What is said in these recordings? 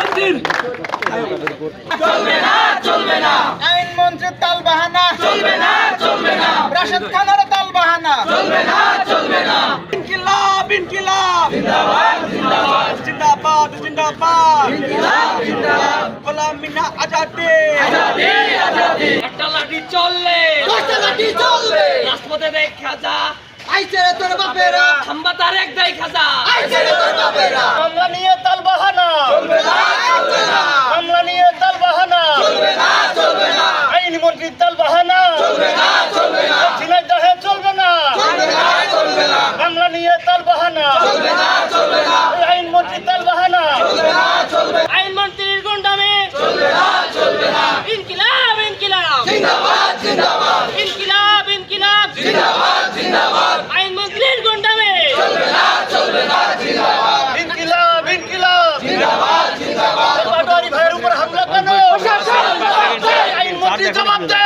মন্ত্রীর চলবে না চলবে না আইন মন্ত্রীর তাল বাহানা চলবে না চলবে না রাশেদ খানের তাল বাহানা চলবে না চলবে না ইনকিলাব ইনকিলাব জিন্দাবাদ জিন্দাবাদ জিন্দাবাদ জিন্দাবাদ ইনকিলাব জিন্দাবাদ গোলাম মিনা আজাদে আজাদি আজাদি একটা লাঠি চললে দশটা লাঠি চলবে রাজপথে দেখা যা আইছে রে তোর বাপেরা খাম্বা তার এক দাই খাজা আইছে রে তোর বাপেরা মামলা নিয়ে তাল বাহানা চলবে না চলবে না মামলা নিয়ে তাল বাহানা চলবে না চলবে না আইন মন্ত্রীর তাল বাহানা চলবে না চলবে না ঝিনাইদহে চলবে না চলবে না চলবে না মামলা নিয়ে তাল বাহানা চলবে না চলবে না আইন মন্ত্রীর তাল বাহানা চলবে না চলবে আইন মন্ত্রীর গুন্ডামি চলবে না চলবে না ইনকিলাব ইনকিলাব জিন্দাবাদ জিন্দাবাদ ইনকিলাব ইনকিলাব জিন্দাবাদ জিন্দাবাদ আইন মন্ত্রীর গুন্ডামি চলবে না চলবে না জিন্দাবাদ ইনকিলাব ইনকিলাব জিন্দাবাদ জিন্দাবাদ পাটোয়ারি ভাইয়ের উপর হামলা কেন আইন মন্ত্রী জবাব দে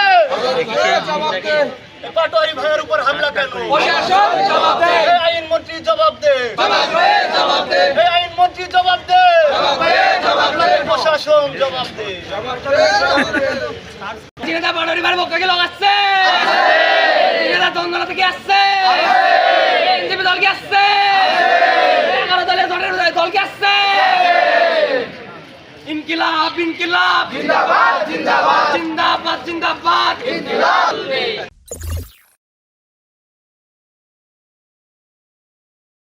পাটোয়ারি ভাইয়ের উপর হামলা কেন প্রশাসন জবাব দে আইন মন্ত্রী জবাব দে জবাব দে জবাব দে আইন মন্ত্রী জবাব দে জবাব দে প্রশাসন জবাব দে জিনেদা পাটোয়ারি ভাইয়ের পক্ষে লাগাচ্ছে জিনেদা দন্দনা থেকে আসছে এনসিপি দল কি আসছে 11 দলের দল কি আসছে ইনকিলাব ইনকিলাব জিন্দাবাদ জিন্দাবাদ জিন্দাবাদ জিন্দাবাদ ইনকিলাব